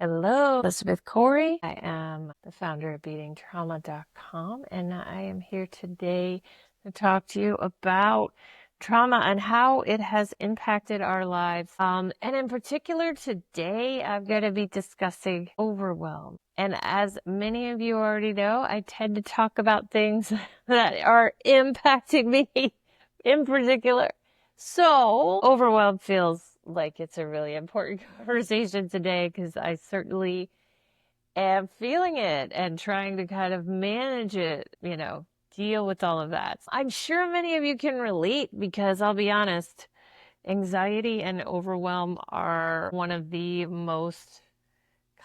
Hello, Elizabeth Corey. I am the founder of beatingtrauma.com, and I am here today to talk to you about trauma and how it has impacted our lives. And in particular, today I'm going to be discussing overwhelm. And as many of you already know, I tend to talk about things that are impacting me in particular. So overwhelm feels like it's a really important conversation today because I certainly am feeling it and trying to kind of manage it, deal with all of that. I'm sure many of you can relate because I'll be honest, anxiety and overwhelm are one of the most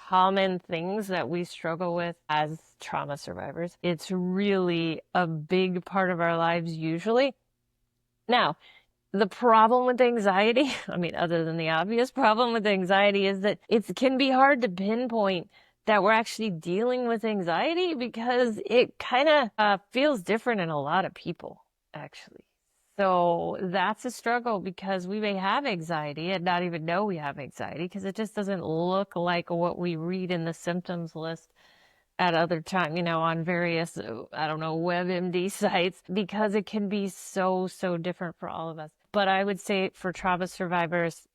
common things that we struggle with as trauma survivors. It's really a big part of our lives usually. Now, the problem with anxiety, other than the obvious problem with anxiety, is that it can be hard to pinpoint that we're actually dealing with anxiety because it kind of feels different in a lot of people, actually. So that's a struggle because we may have anxiety and not even know we have anxiety because it just doesn't look like what we read in the symptoms list at other time, on various, WebMD sites, because it can be so different for all of us. But I would say for trauma survivors,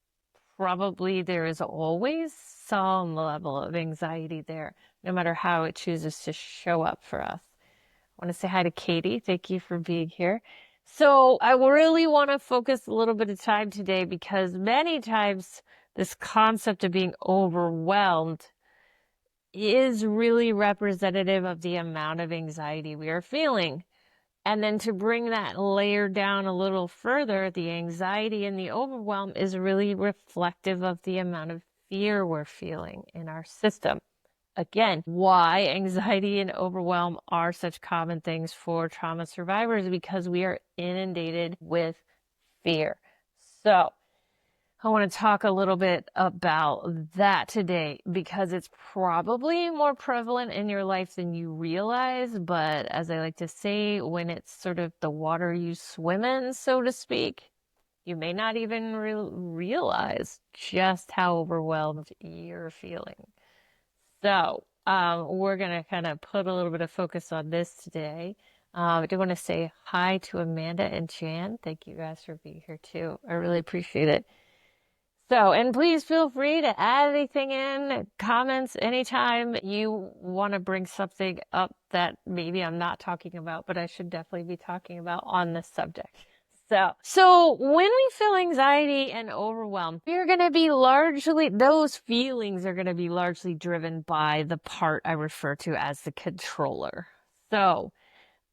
probably there is always some level of anxiety there, no matter how it chooses to show up for us. I want to say hi to Katie. Thank you for being here. So I really want to focus a little bit of time today because many times this concept of being overwhelmed is really representative of the amount of anxiety we are feeling. And then to bring that layer down a little further, the anxiety and the overwhelm is really reflective of the amount of fear we're feeling in our system. Again, why anxiety and overwhelm are such common things for trauma survivors, because we are inundated with fear. So I want to talk a little bit about that today because it's probably more prevalent in your life than you realize. But as I like to say, when it's sort of the water you swim in, so to speak, you may not even realize just how overwhelmed you're feeling. So we're going to kind of put a little bit of focus on this today. I do want to say hi to Amanda and Jan. Thank you guys for being here too. I really appreciate it. So, and please feel free to add anything in, comments anytime you want to bring something up that maybe I'm not talking about, but I should definitely be talking about on this subject. So when we feel anxiety and overwhelm, those feelings are going to be largely driven by the part I refer to as the controller. So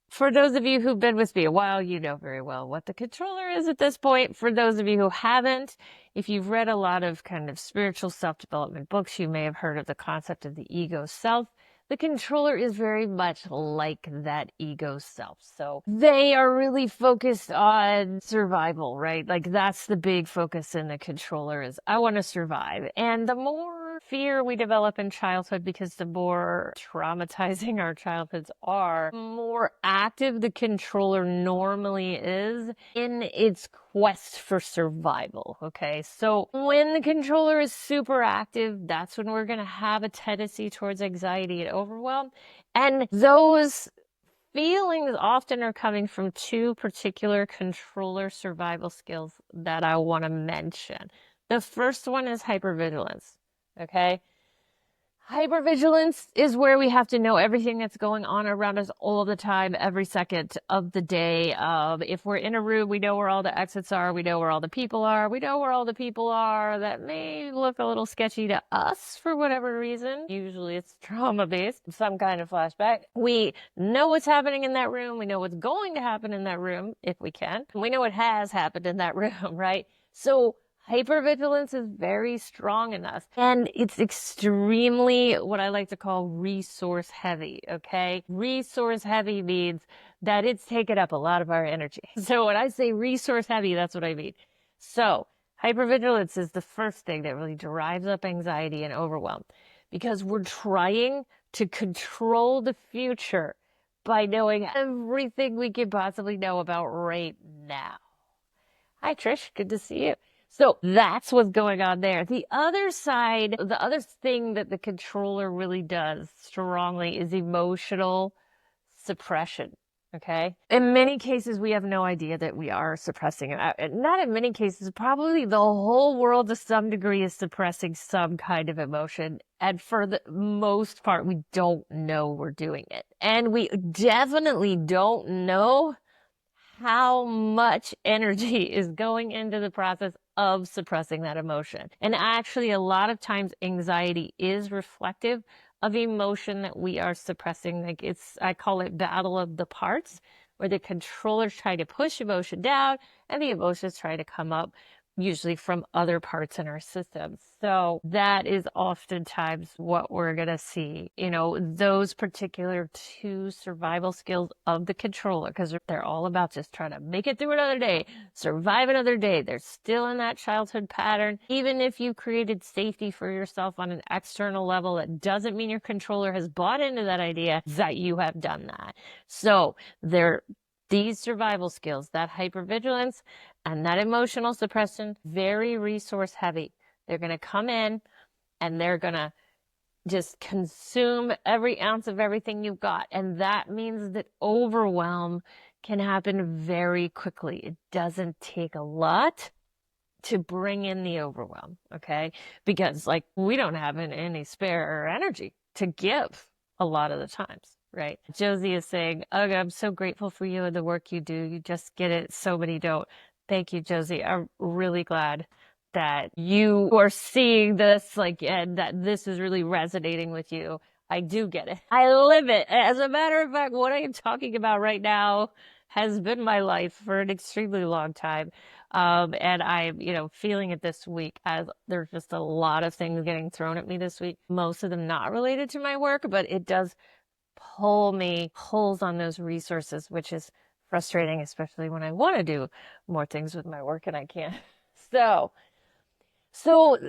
for those of you who've been with me a while, you know very well what the controller is at this point. For those of you who haven't, if you've read a lot of kind of spiritual self-development books, you may have heard of the concept of the ego self. The controller is very much like that ego self. So they are really focused on survival, right? Like that's the big focus in the controller is I want to survive. And the more fear we develop in childhood, because the more traumatizing our childhoods are, more active the controller normally is in its quest for survival. Okay, so when the controller is super active, that's when we're going to have a tendency towards anxiety and overwhelm. And those feelings often are coming from two particular controller survival skills that I want to mention. The first one is hypervigilance. Okay. Hypervigilance is where we have to know everything that's going on around us all the time, every second of the day. If we're in a room, we know where all the exits are. We know where all the people are. We know where all the people are that may look a little sketchy to us for whatever reason. Usually it's trauma-based, some kind of flashback. We know what's happening in that room. We know what's going to happen in that room, if we can. We know what has happened in that room, right? So hypervigilance is very strong in us, and it's extremely what I like to call resource heavy, okay? Resource heavy means that it's taken up a lot of our energy. So when I say resource heavy, that's what I mean. So hypervigilance is the first thing that really drives up anxiety and overwhelm because we're trying to control the future by knowing everything we can possibly know about right now. Hi, Trish. Good to see you. So that's what's going on there. The other side, the other thing that the controller really does strongly is emotional suppression. Okay. In many cases, we have no idea that we are suppressing it. Not in many cases, probably the whole world to some degree is suppressing some kind of emotion. And for the most part, we don't know we're doing it. And we definitely don't know how much energy is going into the process of suppressing that emotion. And actually, a lot of times anxiety is reflective of emotion that we are suppressing. Like I call it battle of the parts, where the controllers try to push emotion down and the emotions try to come up, usually from other parts in our system. So that is oftentimes what we're going to see, those particular two survival skills of the controller, because they're all about just trying to make it through another day, survive another day. They're still in that childhood pattern. Even if you created safety for yourself on an external level, it doesn't mean your controller has bought into that idea that you have done that. So these survival skills, that hypervigilance and that emotional suppression, very resource heavy. They're going to come in and they're going to just consume every ounce of everything you've got. And that means that overwhelm can happen very quickly. It doesn't take a lot to bring in the overwhelm, okay? Because we don't have any spare energy to give a lot of the times, right? Josie is saying, "Ugh, I'm so grateful for you and the work you do. You just get it. So many don't." Thank you, Josie. I'm really glad that you are seeing this, and that this is really resonating with you. I do get it. I live it. As a matter of fact, what I am talking about right now has been my life for an extremely long time. And I'm, feeling it this week as there's just a lot of things getting thrown at me this week. Most of them not related to my work, but it does pulls on those resources, which is frustrating, especially when I want to do more things with my work and I can't. So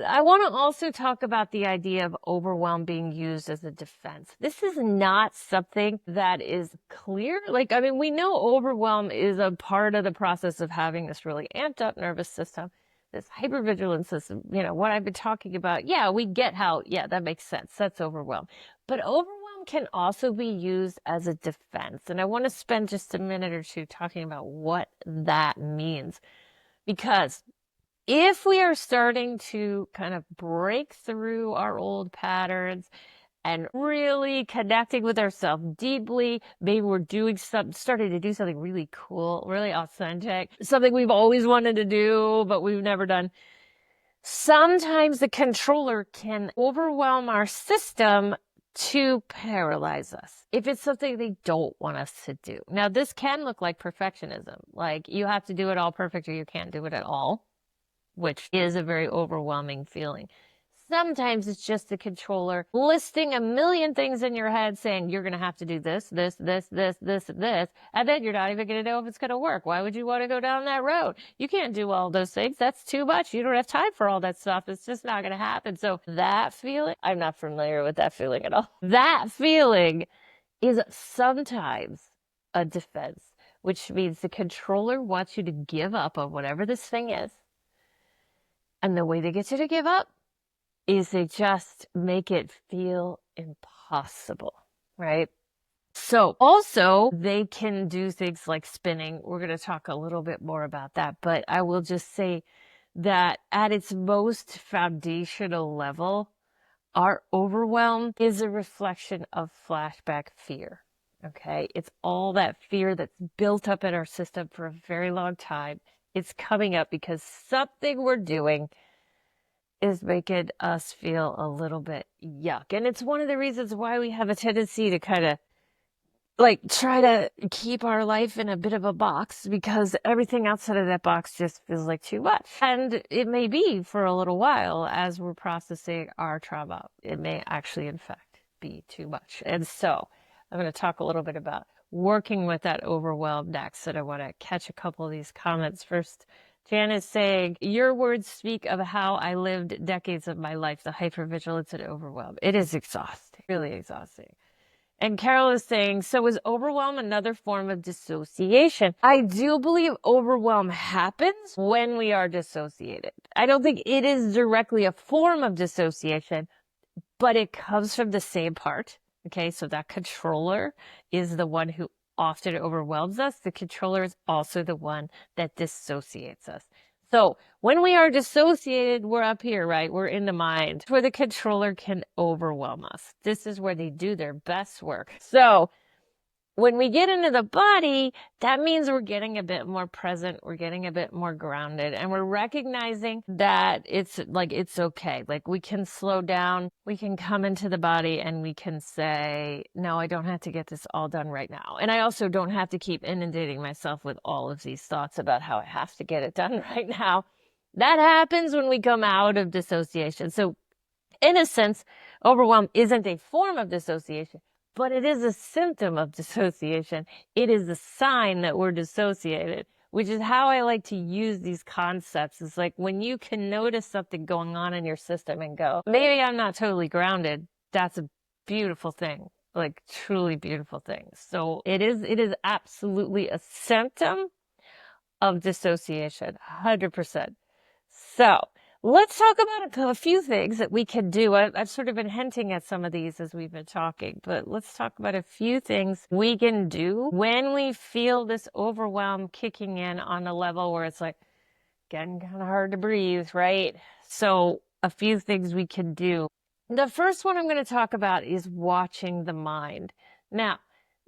I want to also talk about the idea of overwhelm being used as a defense. This is not something that is clear. We know overwhelm is a part of the process of having this really amped up nervous system, this hypervigilance system, what I've been talking about. Yeah, we get how, that makes sense. That's overwhelm. But overwhelm can also be used as a defense. And I want to spend just a minute or two talking about what that means. Because if we are starting to kind of break through our old patterns and really connecting with ourselves deeply, maybe we're starting to do something really cool, really authentic, something we've always wanted to do, but we've never done. Sometimes the controller can overwhelm our system to paralyze us if it's something they don't want us to do. Now, this can look like perfectionism. Like you have to do it all perfect or you can't do it at all, which is a very overwhelming feeling. Sometimes it's just the controller listing a million things in your head saying you're going to have to do this, this, this, this, this, this, and then you're not even going to know if it's going to work. Why would you want to go down that road? You can't do all those things. That's too much. You don't have time for all that stuff. It's just not going to happen. So that feeling, I'm not familiar with that feeling at all. That feeling is sometimes a defense, which means the controller wants you to give up on whatever this thing is. And the way they get you to give up is they just make it feel impossible, right? So also they can do things like spinning. We're going to talk a little bit more about that, but I will just say that at its most foundational level, our overwhelm is a reflection of flashback fear. Okay. It's all that fear that's built up in our system for a very long time. It's coming up because something we're doing is making us feel a little bit yuck. And it's one of the reasons why we have a tendency to kind of try to keep our life in a bit of a box, because everything outside of that box just feels like too much. And it may be for a little while as we're processing our trauma. It may actually, in fact, be too much. And so I'm going to talk a little bit about working with that overwhelm next. And I want to catch a couple of these comments first. Jan is saying, your words speak of how I lived decades of my life, the hypervigilance and overwhelm. It is exhausting, really exhausting. And Carol is saying, so is overwhelm another form of dissociation? I do believe overwhelm happens when we are dissociated. I don't think it is directly a form of dissociation, but it comes from the same part. Okay, so that controller is the one who often overwhelms us. The controller is also the one that dissociates us. So when we are dissociated, we're up here, right? We're in the mind where the controller can overwhelm us. This is where they do their best work. So when we get into the body, that means we're getting a bit more present, we're getting a bit more grounded, and we're recognizing that it's okay. Like we can slow down, we can come into the body and we can say, no, I don't have to get this all done right now. And I also don't have to keep inundating myself with all of these thoughts about how I have to get it done right now. That happens when we come out of dissociation. So in a sense, overwhelm isn't a form of dissociation, but it is a symptom of dissociation. It is a sign that we're dissociated, which is how I like to use these concepts. It's like when you can notice something going on in your system and go, maybe I'm not totally grounded. That's a beautiful thing, like truly beautiful thing. So it is absolutely a symptom of dissociation, 100%. So let's talk about a few things that we can do. I've sort of been hinting at some of these as we've been talking, but let's talk about a few things we can do when we feel this overwhelm kicking in on a level where it's like getting kind of hard to breathe, right? So a few things we can do. The first one I'm going to talk about is watching the mind. Now,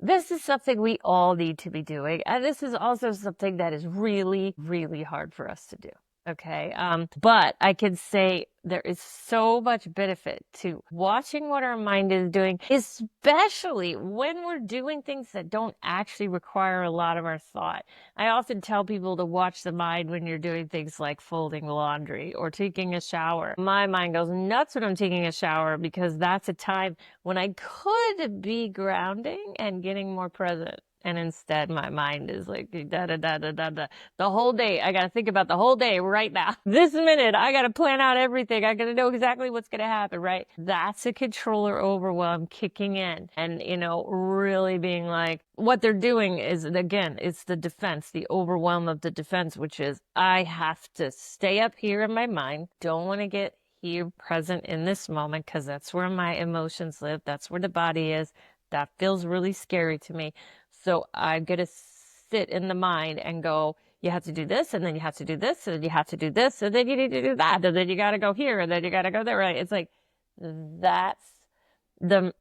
this is something we all need to be doing, and this is also something that is really, really hard for us to do. Okay. But I can say there is so much benefit to watching what our mind is doing, especially when we're doing things that don't actually require a lot of our thought. I often tell people to watch the mind when you're doing things like folding laundry or taking a shower. My mind goes nuts when I'm taking a shower because that's a time when I could be grounding and getting more present. And instead, my mind is like, da da da da da da. The whole day, I got to think about the whole day right now. This minute, I got to plan out everything. I got to know exactly what's going to happen, right? That's a controller overwhelm kicking in and, really being like, what they're doing is, again, it's the defense, the overwhelm of the defense, which is I have to stay up here in my mind. Don't want to get here present in this moment because that's where my emotions live. That's where the body is. That feels really scary to me. So I'm going to sit in the mind and go, you have to do this, and then you have to do this, and then you have to do this, and then you need to do that, and then you got to go here, and then you got to go there, right? It's like, that's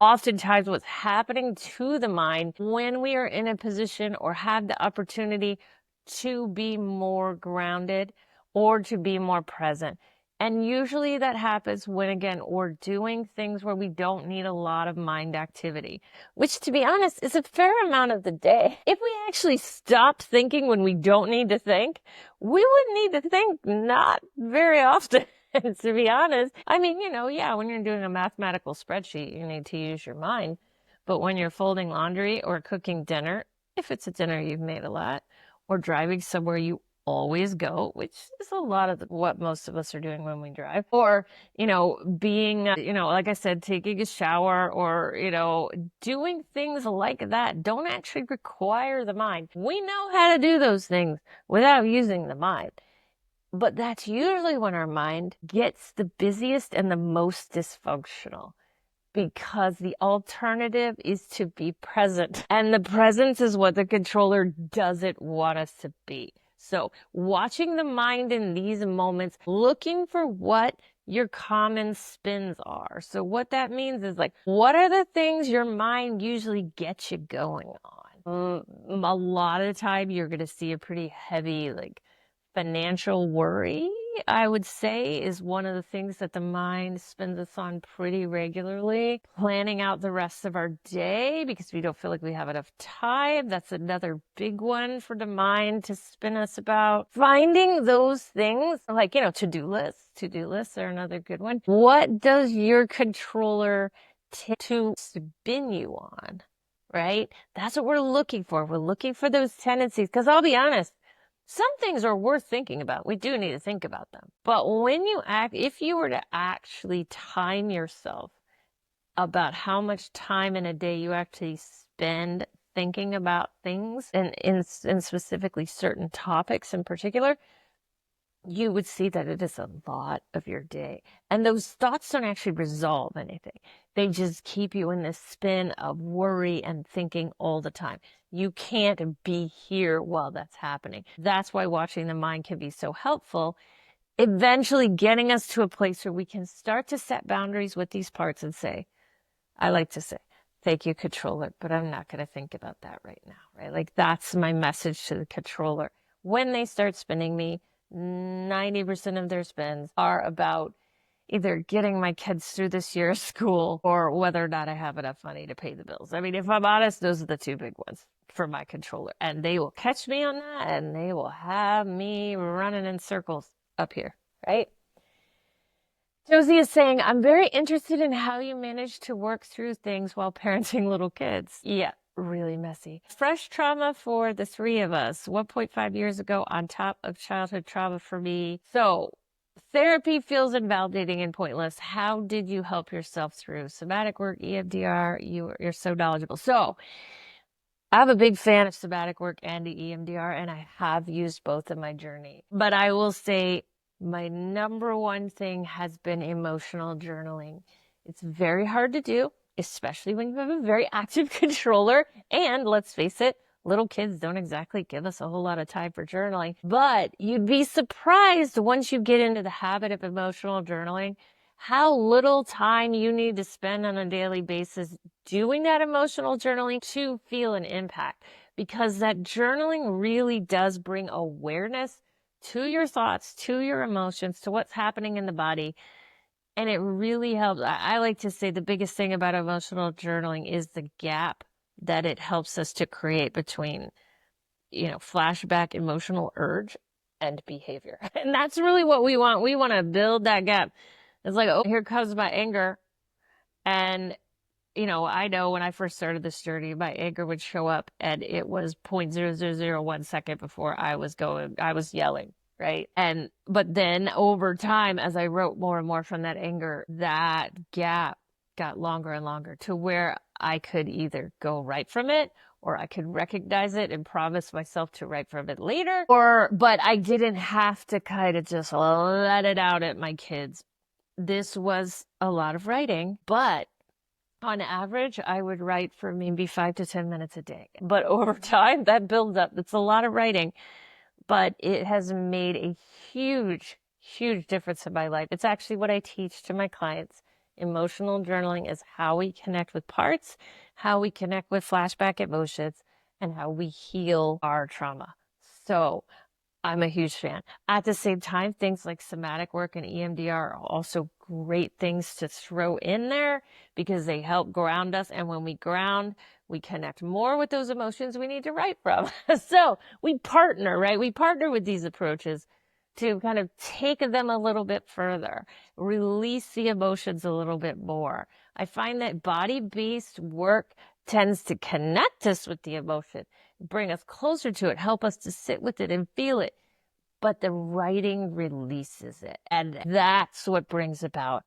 oftentimes what's happening to the mind when we are in a position or have the opportunity to be more grounded or to be more present. And usually that happens when, again, we're doing things where we don't need a lot of mind activity, which, to be honest, is a fair amount of the day. If we actually stopped thinking when we don't need to think, we wouldn't need to think not very often. To be honest, I mean, yeah, when you're doing a mathematical spreadsheet, you need to use your mind. But when you're folding laundry or cooking dinner, if it's a dinner you've made a lot, or driving somewhere you always go, which is a lot of what most of us are doing when we drive, or, being, like I said, taking a shower or, doing things like that don't actually require the mind. We know how to do those things without using the mind. But that's usually when our mind gets the busiest and the most dysfunctional, because the alternative is to be present. And the presence is what the controller doesn't want us to be. So watching the mind in these moments, looking for what your common spins are. So what that means is like, what are the things your mind usually gets you going on? A lot of the time you're going to see a pretty heavy, like, financial worry, I would say, is one of the things that the mind spins us on pretty regularly. Planning out the rest of our day because we don't feel like we have enough time. That's another big one for the mind to spin us about. Finding those things like, to-do lists. To-do lists are another good one. What does your controller to spin you on, right? That's what we're looking for. We're looking for those tendencies because I'll be honest, some things are worth thinking about. We do need to think about them. But if you were to actually time yourself about how much time in a day you actually spend thinking about things and in specifically certain topics in particular, you would see that it is a lot of your day. And those thoughts don't actually resolve anything. They just keep you in this spin of worry and thinking all the time. You can't be here while that's happening. That's why watching the mind can be so helpful, eventually getting us to a place where we can start to set boundaries with these parts and say, I like to say, thank you, controller, but I'm not going to think about that right now, right? Like that's my message to the controller. When they start spinning me, 90% of their spins are about either getting my kids through this year of school or whether or not I have enough money to pay the bills. I mean, if I'm honest, those are the two big ones for my controller. And they will catch me on that and they will have me running in circles up here, right? Josie is saying, I'm very interested in how you manage to work through things while parenting little kids. Yeah, really messy. Fresh trauma for the three of us, 1.5 years ago on top of childhood trauma for me. So therapy feels invalidating and pointless. How did you help yourself through somatic work, EMDR? You're so knowledgeable. So I'm a big fan of somatic work and the EMDR, and I have used both in my journey. But I will say my number one thing has been emotional journaling. It's very hard to do, especially when you have a very active controller. And let's face it, little kids don't exactly give us a whole lot of time for journaling. But you'd be surprised once you get into the habit of emotional journaling how little time you need to spend on a daily basis doing that emotional journaling to feel an impact, because that journaling really does bring awareness to your thoughts, to your emotions, to what's happening in the body. And it really helps. I like to say the biggest thing about emotional journaling is the gap that it helps us to create between, flashback emotional urge and behavior. And that's really what we want. We want to build that gap. It's like, oh, here comes my anger. And, I know when I first started this journey, my anger would show up and it was 0.0001 second before I was yelling, right? But then over time, as I wrote more and more from that anger, that gap got longer and longer to where I could either go right from it or I could recognize it and promise myself to write from it later, but I didn't have to kind of just let it out at my kids. This was a lot of writing, but on average, I would write for maybe 5 to 10 minutes a day. But over time, that builds up. It's a lot of writing, but it has made a huge, huge difference in my life. It's actually what I teach to my clients. Emotional journaling is how we connect with parts, how we connect with flashback emotions, and how we heal our trauma. So I'm a huge fan. At the same time, things like somatic work and EMDR are also great things to throw in there because they help ground us. And when we ground, we connect more with those emotions we need to write from. So we partner, right? We partner with these approaches to kind of take them a little bit further, release the emotions a little bit more. I find that body-based work tends to connect us with the emotion, bring us closer to it, help us to sit with it and feel it. But the writing releases it. And that's what brings about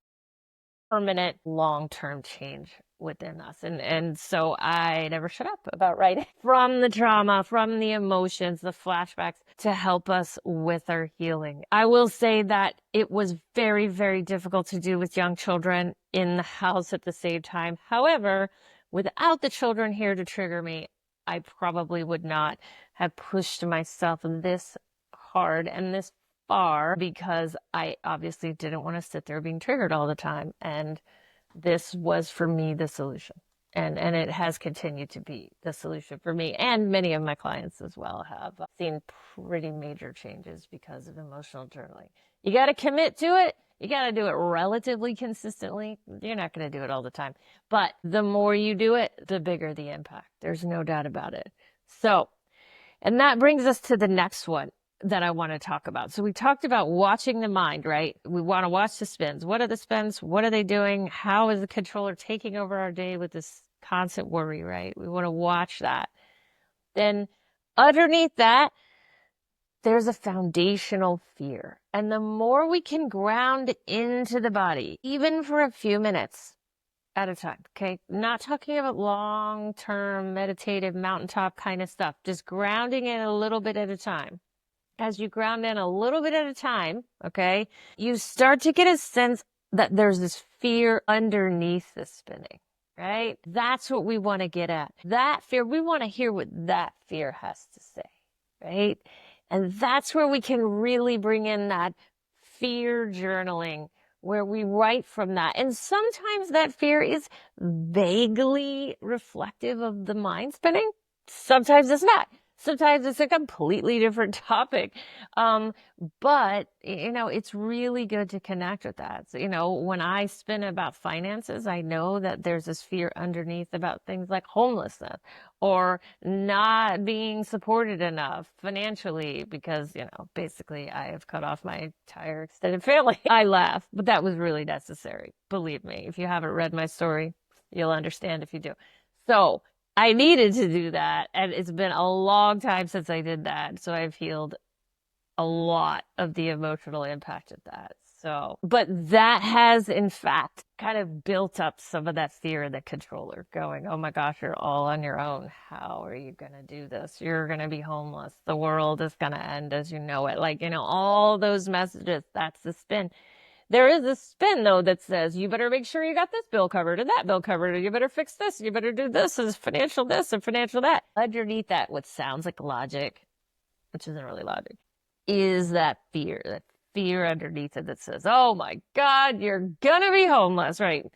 permanent long-term change within us. And so I never shut up about writing from the trauma, from the emotions, the flashbacks to help us with our healing. I will say that it was very, very difficult to do with young children in the house at the same time. However, without the children here to trigger me, I probably would not have pushed myself this hard and this far, because I obviously didn't want to sit there being triggered all the time. And this was for me the solution. And it has continued to be the solution for me, and many of my clients as well have seen pretty major changes because of emotional journaling. You got to commit to it. You got to do it relatively consistently. You're not going to do it all the time, but the more you do it, the bigger the impact. There's no doubt about it. So, and that brings us to the next one that I want to talk about. So we talked about watching the mind, right? We want to watch the spins. What are the spins? What are they doing? How is the controller taking over our day with this constant worry, right? We want to watch that. Then underneath that, there's a foundational fear. And the more we can ground into the body, even for a few minutes, at a time. Okay. Not talking about long-term meditative mountaintop kind of stuff, just grounding in a little bit at a time. As you ground in a little bit at a time, okay, you start to get a sense that there's this fear underneath the spinning, right? That's what we want to get at. That fear, we want to hear what that fear has to say, right? And that's where we can really bring in that fear journaling, where we write from that. And sometimes that fear is vaguely reflective of the mind spinning. Sometimes it's not. Sometimes it's a completely different topic. But it's really good to connect with that. So, when I spin about finances, I know that there's this fear underneath about things like homelessness or not being supported enough financially because, basically I have cut off my entire extended family. I laugh, but that was really necessary. Believe me, if you haven't read my story, you'll understand if you do. So I needed to do that, and it's been a long time since I did that. So I've healed a lot of the emotional impact of that. So, but that has in fact kind of built up some of that fear of the controller going, oh my gosh, you're all on your own. How are you going to do this? You're going to be homeless. The world is going to end as you know it. Like, all those messages, that's the spin. There is a spin though that says you better make sure you got this bill covered and that bill covered, or you better fix this, you better do this and financial this and financial that. Underneath that, what sounds like logic, which isn't really logic, is that fear underneath it that says, oh my God, you're gonna be homeless, right?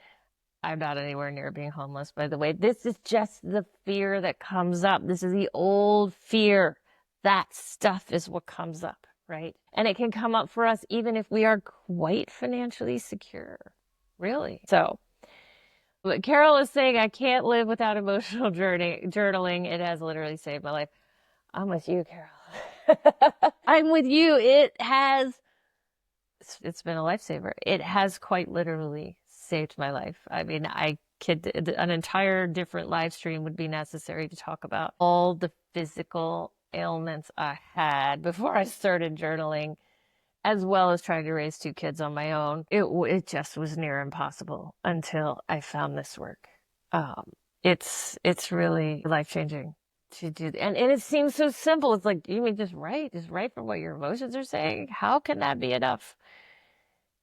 I'm not anywhere near being homeless, by the way. This is just the fear that comes up. This is the old fear. That stuff is what comes up, right? And it can come up for us even if we are quite financially secure. Really. So, but Carol is saying, I can't live without emotional journaling. It has literally saved my life. I'm with you, Carol. I'm with you. It's been a lifesaver. It has quite literally saved my life. I mean, an entire different live stream would be necessary to talk about all the physical ailments I had before I started journaling, as well as trying to raise two kids on my own. It just was near impossible until I found this work. It's really life-changing to do. And it seems so simple. It's like, you mean just write from what your emotions are saying. How can that be enough?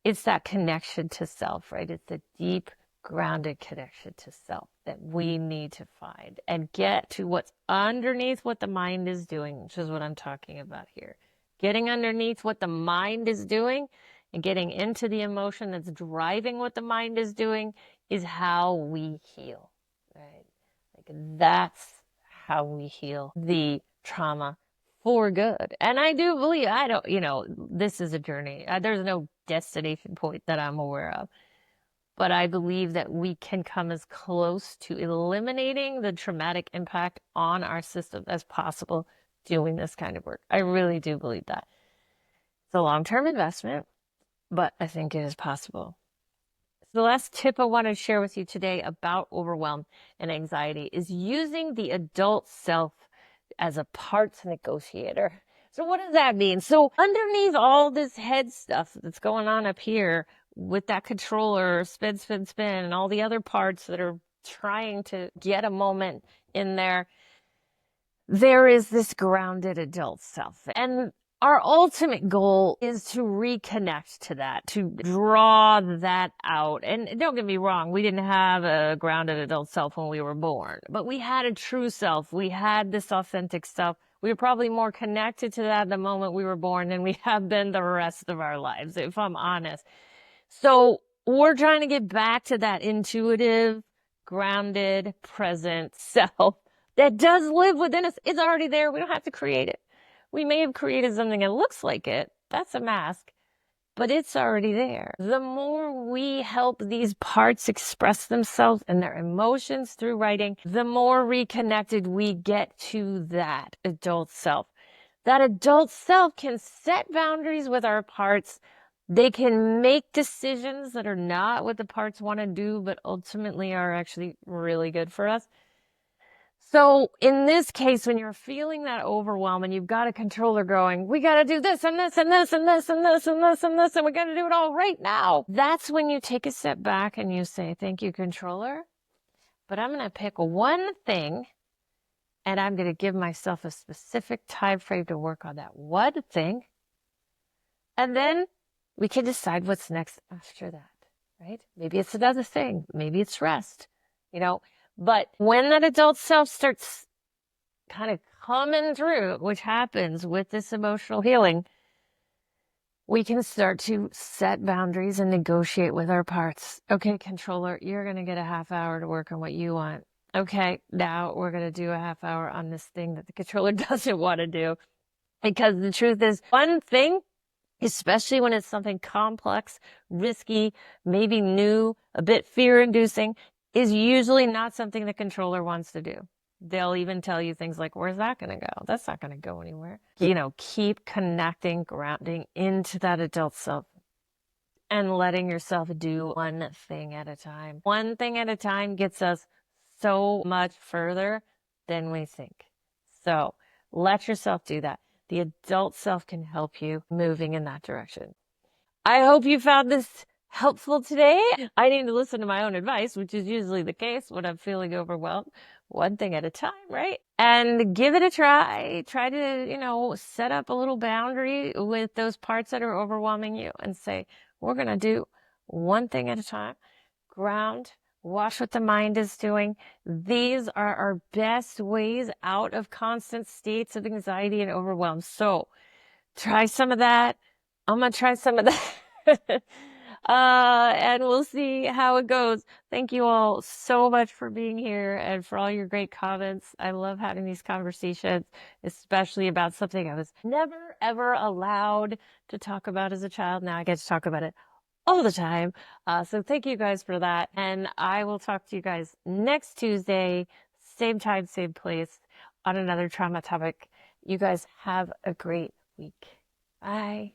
It's that connection to self, right? It's a deep, grounded connection to self that we need to find and get to what's underneath what the mind is doing, which is what I'm talking about here. Getting underneath what the mind is doing and getting into the emotion that's driving what the mind is doing is how we heal, right? Like that's how we heal the trauma for good. And I do believe, this is a journey. There's no destination point that I'm aware of. But I believe that we can come as close to eliminating the traumatic impact on our system as possible doing this kind of work. I really do believe that. It's a long-term investment, but I think it is possible. So the last tip I want to share with you today about overwhelm and anxiety is using the adult self as a parts negotiator. So what does that mean? So underneath all this head stuff that's going on up here with that controller, spin, spin, spin, and all the other parts that are trying to get a moment in there is this grounded adult self. And our ultimate goal is to reconnect to that, to draw that out. And don't get me wrong, we didn't have a grounded adult self when we were born, but we had a true self. We had this authentic self. We were probably more connected to that the moment we were born than we have been the rest of our lives, if I'm honest. So we're trying to get back to that intuitive, grounded, present self that does live within us. It's already there. We don't have to create it. We may have created something that looks like it. That's a mask, but it's already there. The more we help these parts express themselves and their emotions through writing, the more reconnected we get to that adult self. That adult self can set boundaries with our parts. They can make decisions that are not what the parts want to do, but ultimately are actually really good for us. So in this case, when you're feeling that overwhelm and you've got a controller going, we got to do this and this and this and this and this and this and this, and we got to do it all right now. That's when you take a step back and you say, thank you, controller, but I'm going to pick one thing and I'm going to give myself a specific time frame to work on that one thing. And then we can decide what's next after that, right? Maybe it's another thing. Maybe it's rest, but when that adult self starts kind of coming through, which happens with this emotional healing, we can start to set boundaries and negotiate with our parts. Okay, controller, you're going to get a half hour to work on what you want. Okay, now we're going to do a half hour on this thing that the controller doesn't want to do. Because the truth is, one thing, especially when it's something complex, risky, maybe new, a bit fear-inducing, is usually not something the controller wants to do. They'll even tell you things like, where's that going to go? That's not going to go anywhere. Keep connecting, grounding into that adult self and letting yourself do one thing at a time. One thing at a time gets us so much further than we think. So let yourself do that. The adult self can help you moving in that direction. I hope you found this helpful today. I need to listen to my own advice, which is usually the case when I'm feeling overwhelmed. One thing at a time, right? And give it a try. Try to, set up a little boundary with those parts that are overwhelming you and say, we're going to do one thing at a time. Ground. Watch what the mind is doing. These are our best ways out of constant states of anxiety and overwhelm. So try some of that. I'm going to try some of that. And we'll see how it goes. Thank you all so much for being here and for all your great comments. I love having these conversations, especially about something I was never, ever allowed to talk about as a child. Now I get to talk about it all the time. So thank you guys for that. And I will talk to you guys next Tuesday, same time, same place, on another trauma topic. You guys have a great week. Bye.